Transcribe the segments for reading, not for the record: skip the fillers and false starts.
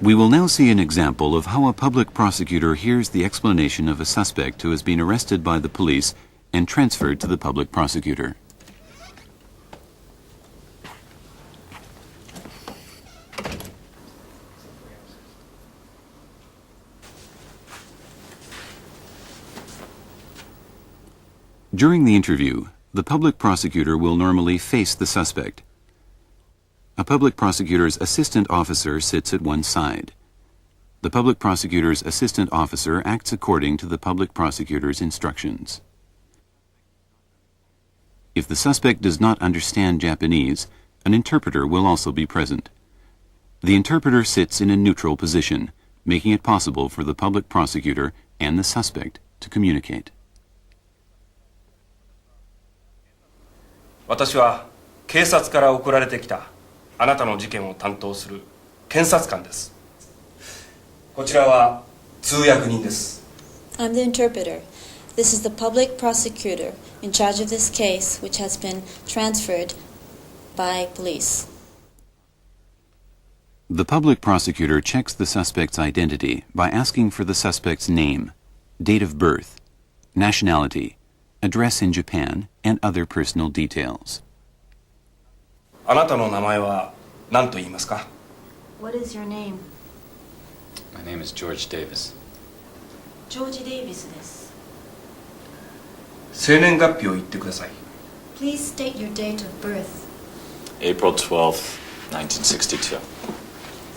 We will now see an example of how a public prosecutor hears the explanation of a suspect who has been arrested by the police and transferred to the public prosecutor. During the interview, the public prosecutor will normally face the suspect. A public prosecutor's assistant officer sits at one side. The public prosecutor's assistant officer acts according to the public prosecutor's instructions. If the suspect does not understand Japanese, an interpreter will also be present. The interpreter sits in a neutral position, making it possible for the public prosecutor and the suspect to communicate. 私は警察から送られてきたあなたの事件を担当する検察官です。こちらは通訳人です。I'm the interpreter. This is the public prosecutor in charge of this case, which has been transferred by police. The public prosecutor checks the suspect's identity by asking for the suspect's name, date of birth, nationality, address in Japan, and other personal details. あなたの名前は何と言いますか? What is your name? My name is George Davis. George Davis です。生年月日を言ってください。Please state your date of birth. April 12th, 1962.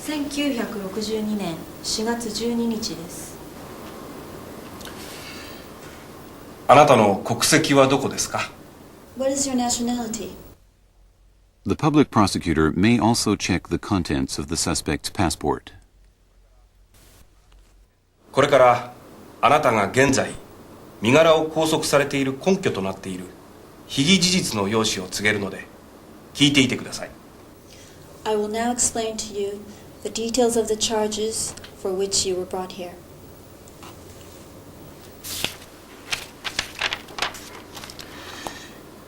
1962年4月12日です。あなたの国籍はどこですか? What is your nationality? The public prosecutor may also check the contents of the suspect's passport. これからあなたが現在身柄を拘束されている根拠となっている被疑事実の要旨を告げるので聞いていてください。I will now explain to you the details of the charges for which you were brought here.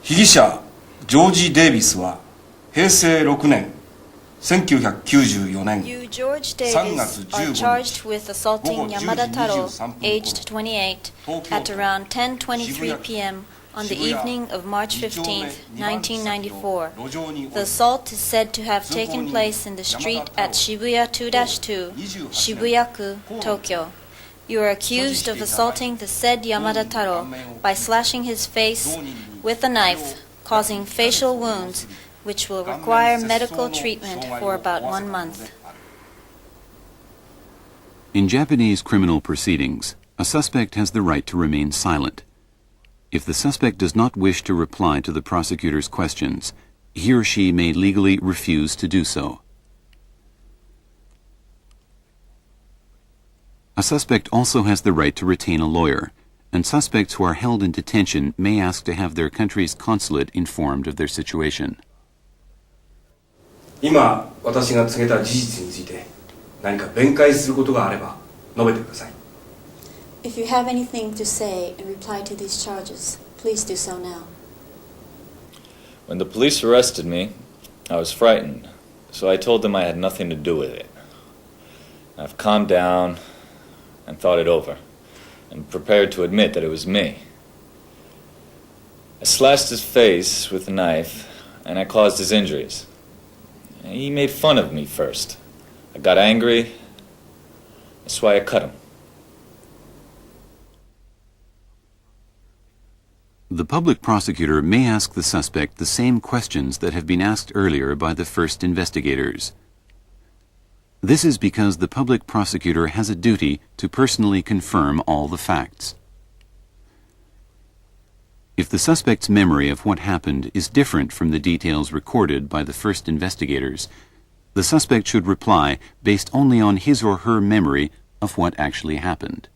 被疑者ジョージ・デイビスは平成6年1994年 You, George 3 Davis, 月 are 15 charged 日 with assaulting 午後 Yamada 10時 Taro, 23分 aged 28, at around 10:23 p.m. on the evening of March 15th, 1994. The assault is said to have taken place in the street at Shibuya 2-2, Shibuyaku, Tokyo. You are accused of assaulting the said Yamada Taro by slashing his face with a knife, causing facial wounds, which will require medical treatment for about 1 month. In Japanese criminal proceedings, a suspect has the right to remain silent. If the suspect does not wish to reply to the prosecutor's questions, he or she may legally refuse to do so. A suspect also has the right to retain a lawyer, and suspects who are held in detention may ask to have their country's consulate informed of their situation. 今私が告げた事実について何か弁解することがあれば述べてください。 If you have anything to say in reply to these charges, please do so now. When the police arrested me, I was frightened, so I told them I had nothing to do with it. I've calmed down and thought it over, and prepared to admit that it was me. I slashed his face with a knife, and I caused his injuries. He made fun of me first. I got angry. That's why I cut him. The public prosecutor may ask the suspect the same questions that have been asked earlier by the first investigators. This is because the public prosecutor has a duty to personally confirm all the facts. If the suspect's memory of what happened is different from the details recorded by the first investigators, the suspect should reply based only on his or her memory of what actually happened.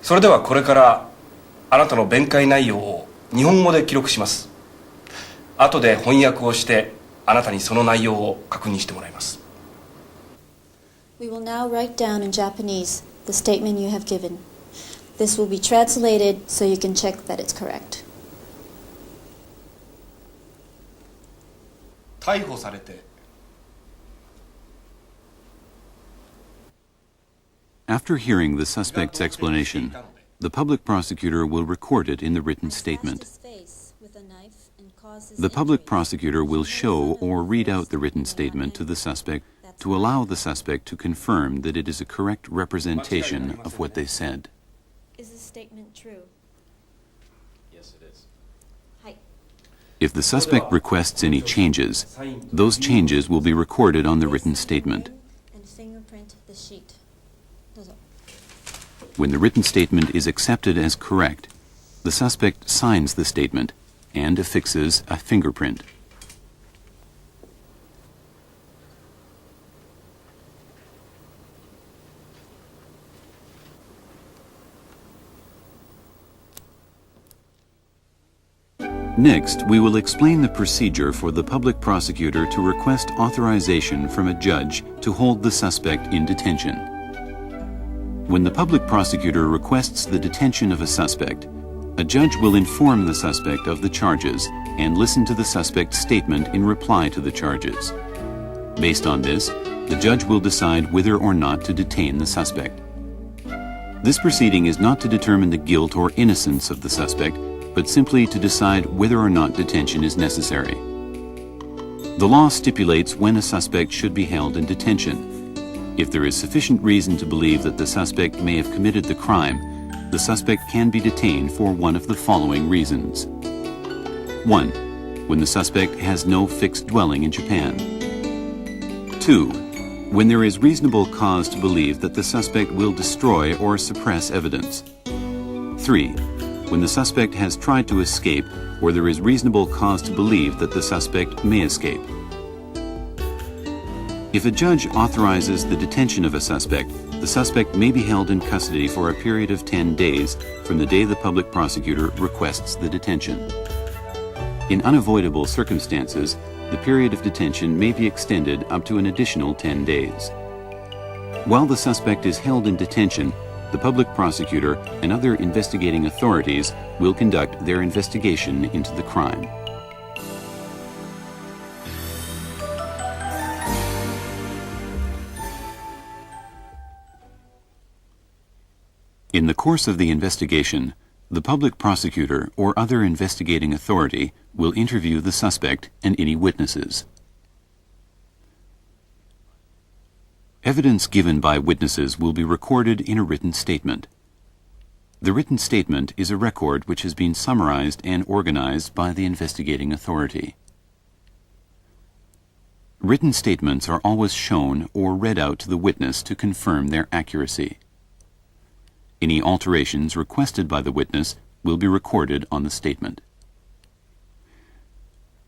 それではこれからあなたの弁解内容を日本語で記録します。後で翻訳をしてあなたにその内容を確認してもらいます。 We will now write down in Japanese the statement you have given. This will be translated so you can check that it's correct. 逮捕されて After hearing the suspect's explanation, the public prosecutor will record it in the written statement. The public prosecutor will show or read out the written statement to the suspect to allow the suspect to confirm that it is a correct representation of what they said. Is this statement true? Yes, it is. If the suspect requests any changes, those changes will be recorded on the written statement. And fingerprint the sheet. When the written statement is accepted as correct, the suspect signs the statement and affixes a fingerprint. Next, we will explain the procedure for the public prosecutor to request authorization from a judge to hold the suspect in detention. When the public prosecutor requests the detention of a suspect, a judge will inform the suspect of the charges and listen to the suspect's statement in reply to the charges. Based on this, the judge will decide whether or not to detain the suspect. This proceeding is not to determine the guilt or innocence of the suspect, but simply to decide whether or not detention is necessary. The law stipulates when a suspect should be held in detention. If there is sufficient reason to believe that the suspect may have committed the crime, the suspect can be detained for one of the following reasons. 1. When the suspect has no fixed dwelling in Japan. 2. When there is reasonable cause to believe that the suspect will destroy or suppress evidence. 3. When the suspect has tried to escape or there is reasonable cause to believe that the suspect may escape. If a judge authorizes the detention of a suspect, the suspect may be held in custody for a period of 10 days from the day the public prosecutor requests the detention. In unavoidable circumstances, the period of detention may be extended up to an additional 10 days. While the suspect is held in detention, the public prosecutor and other investigating authorities will conduct their investigation into the crime. In the course of the investigation, the public prosecutor or other investigating authority will interview the suspect and any witnesses. Evidence given by witnesses will be recorded in a written statement. The written statement is a record which has been summarized and organized by the investigating authority. Written statements are always shown or read out to the witness to confirm their accuracy. Any alterations requested by the witness will be recorded on the statement.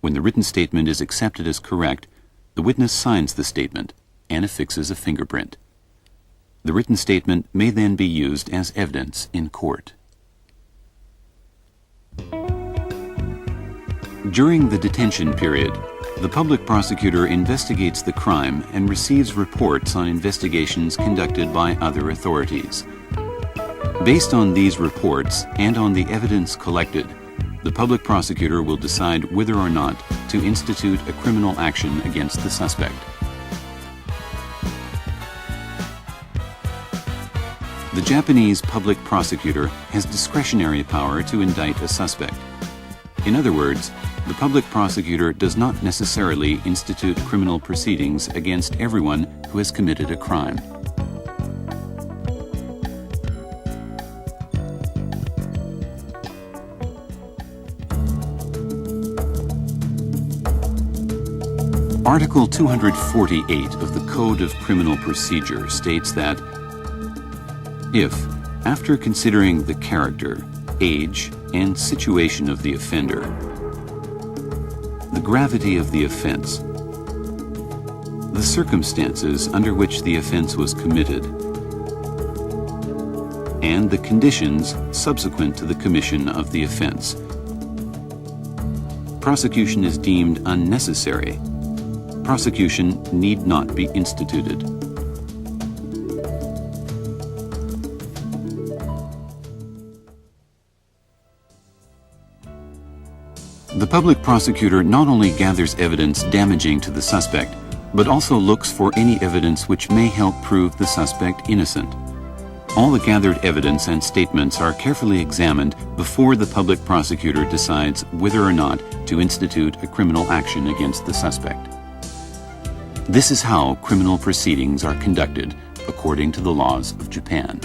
When the written statement is accepted as correct, the witness signs the statement and affixes a fingerprint. The written statement may then be used as evidence in court. During the detention period, the public prosecutor investigates the crime and receives reports on investigations conducted by other authorities. Based on these reports and on the evidence collected, the public prosecutor will decide whether or not to institute a criminal action against the suspect. The Japanese public prosecutor has discretionary power to indict a suspect. In other words, the public prosecutor does not necessarily institute criminal proceedings against everyone who has committed a crime. Article 248 of the Code of Criminal Procedure states that if, after considering the character, age, and situation of the offender, the gravity of the offense, the circumstances under which the offense was committed, and the conditions subsequent to the commission of the offense, prosecution is deemed unnecessary, prosecution need not be instituted. The public prosecutor not only gathers evidence damaging to the suspect, but also looks for any evidence which may help prove the suspect innocent. All the gathered evidence and statements are carefully examined before the public prosecutor decides whether or not to institute a criminal action against the suspect. This is how criminal proceedings are conducted according to the laws of Japan.